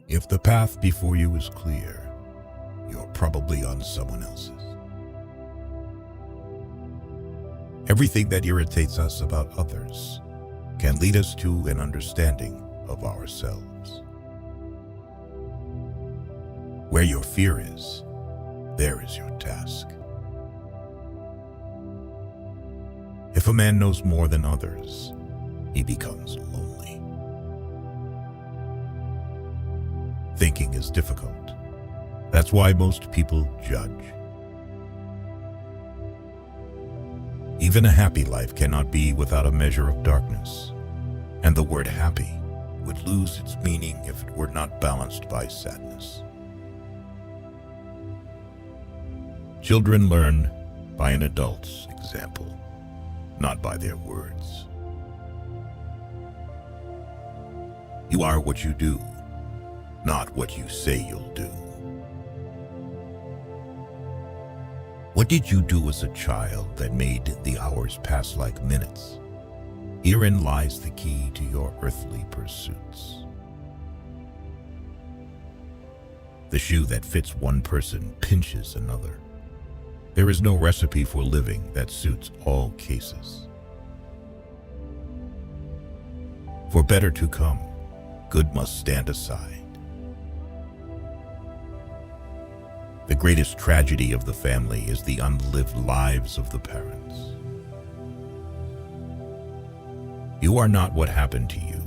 If the path before you is clear, you're probably on someone else's. Everything that irritates us about others can lead us to an understanding of ourselves. Where your fear is, there is your task. If a man knows more than others, he becomes lonely. Thinking is difficult. That's why most people judge. Even a happy life cannot be without a measure of darkness, and the word happy would lose its meaning if it were not balanced by sadness. Children learn by an adult's example, not by their words. You are what you do, not what you say you'll do. What did you do as a child that made the hours pass like minutes? Herein lies the key to your earthly pursuits. The shoe that fits one person pinches another. There is no recipe for living that suits all cases. For better to come, good must stand aside. The greatest tragedy of the family is the unlived lives of the parents. You are not what happened to you.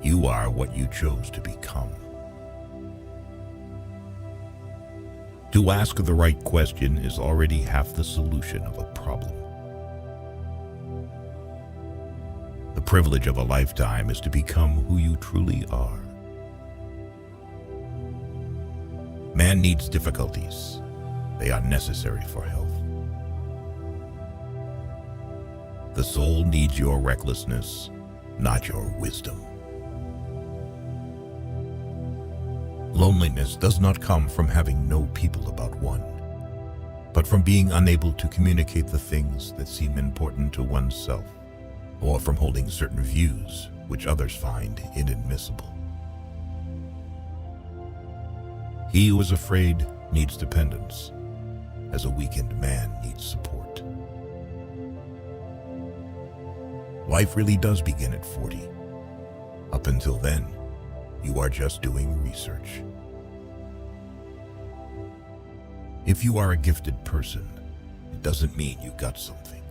You are what you chose to become. To ask the right question is already half the solution of a problem. The privilege of a lifetime is to become who you truly are. Man needs difficulties. They are necessary for health. The soul needs your recklessness, not your wisdom. Loneliness does not come from having no people about one, but from being unable to communicate the things that seem important to oneself, or from holding certain views which others find inadmissible. He who is afraid needs dependence, as a weakened man needs support. Life really does begin at 40. Up until then, you are just doing research. If you are a gifted person, it doesn't mean you got something.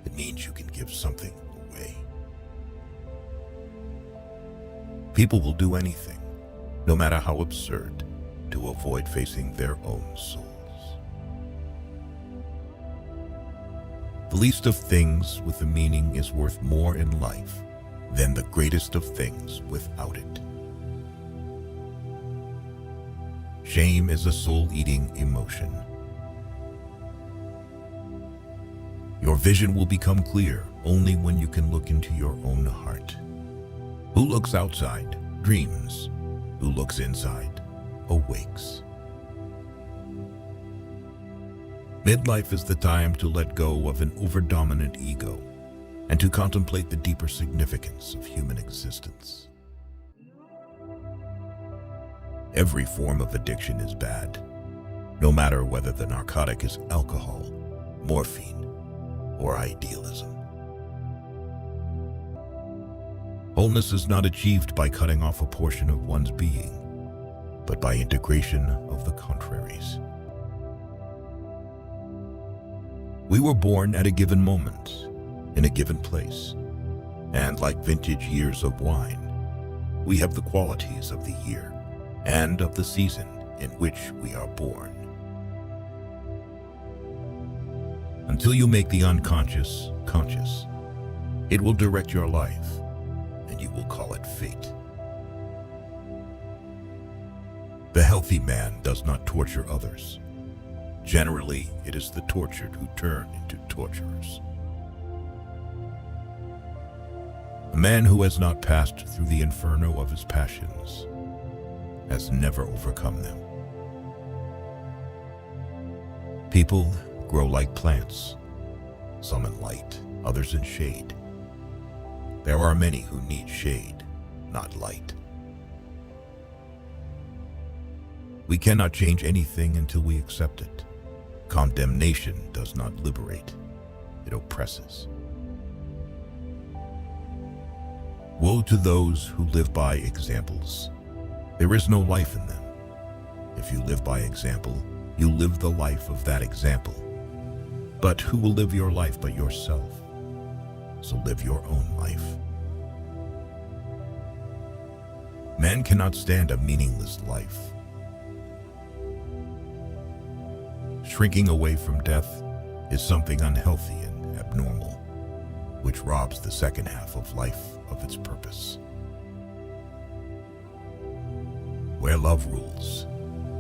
It means you can give something away. People will do anything, no matter how absurd, to avoid facing their own souls. The least of things with a meaning is worth more in life than the greatest of things without it. Shame is a soul-eating emotion. Your vision will become clear only when you can look into your own heart. Who looks outside dreams. Who looks inside awakes. Midlife is the time to let go of an overdominant ego and to contemplate the deeper significance of human existence. Every form of addiction is bad, no matter whether the narcotic is alcohol, morphine, or idealism. Wholeness is not achieved by cutting off a portion of one's being, but by integration of the contraries. We were born at a given moment, in a given place, and like vintage years of wine, we have the qualities of the year and of the season in which we are born. Until you make the unconscious conscious, it will direct your life, and you will call it fate. The healthy man does not torture others. Generally, it is the tortured who turn into torturers. A man who has not passed through the inferno of his passions has never overcome them. People grow like plants, some in light, others in shade. There are many who need shade, not light. We cannot change anything until we accept it. Condemnation does not liberate, it oppresses. Woe to those who live by examples. There is no life in them. If you live by example, you live the life of that example. But who will live your life but yourself? So live your own life. Man cannot stand a meaningless life. Shrinking away from death is something unhealthy and abnormal, which robs the second half of life of its purpose. Where love rules,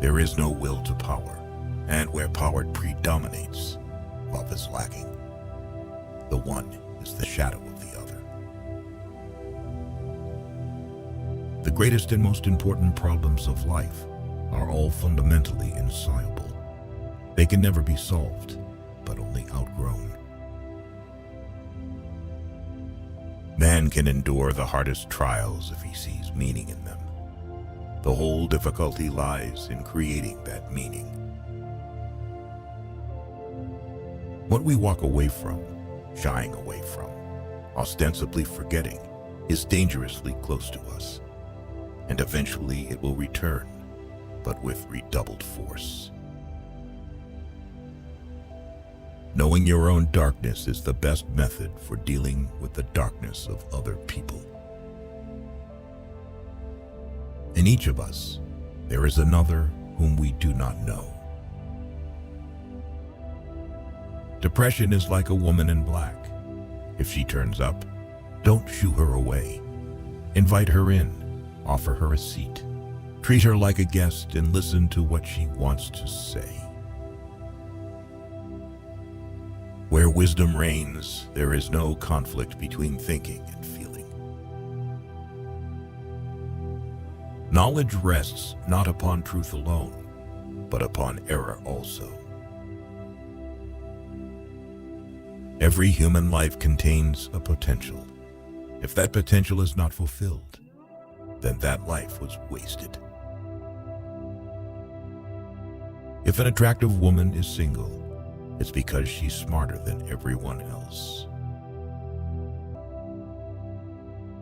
there is no will to power, and where power predominates, love is lacking. The one is the shadow of the other. The greatest and most important problems of life are all fundamentally insoluble. They can never be solved, but only outgrown. Man can endure the hardest trials if he sees meaning in them. The whole difficulty lies in creating that meaning. What we walk away from, shying away from, ostensibly forgetting, is dangerously close to us, and eventually it will return, but with redoubled force. Knowing your own darkness is the best method for dealing with the darkness of other people. In each of us, there is another whom we do not know. Depression is like a woman in black. If she turns up, don't shoo her away. Invite her in, offer her a seat. Treat her like a guest and listen to what she wants to say. Where wisdom reigns, there is no conflict between thinking and feeling. Knowledge rests not upon truth alone, but upon error also. Every human life contains a potential. If that potential is not fulfilled, then that life was wasted. If an attractive woman is single, it's because she's smarter than everyone else.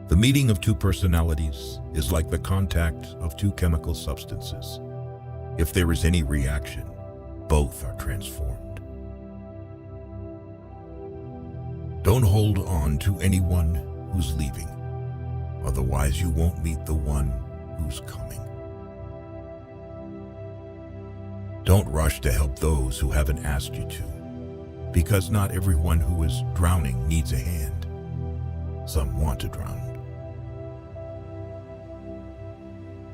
The meeting of two personalities is like the contact of two chemical substances. If there is any reaction, both are transformed. Don't hold on to anyone who's leaving, otherwise you won't meet the one who's coming. Don't rush to help those who haven't asked you to, because not everyone who is drowning needs a hand. Some want to drown.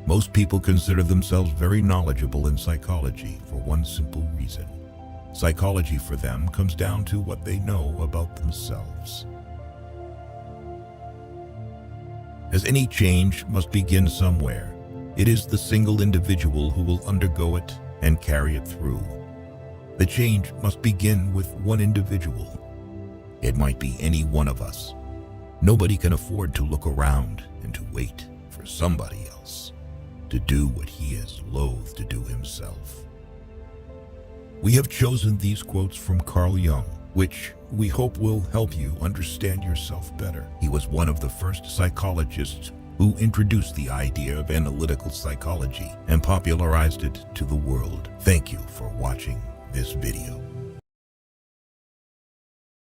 Most people consider themselves very knowledgeable in psychology for one simple reason. Psychology for them comes down to what they know about themselves. As any change must begin somewhere, it is the single individual who will undergo it and carry it through. The change must begin with one individual. It might be any one of us. Nobody can afford to look around and to wait for somebody else to do what he is loath to do himself. We have chosen these quotes from Carl Jung, which we hope will help you understand yourself better. He was one of the first psychologists who introduced the idea of analytical psychology and popularized it to the world. Thank you for watching this video.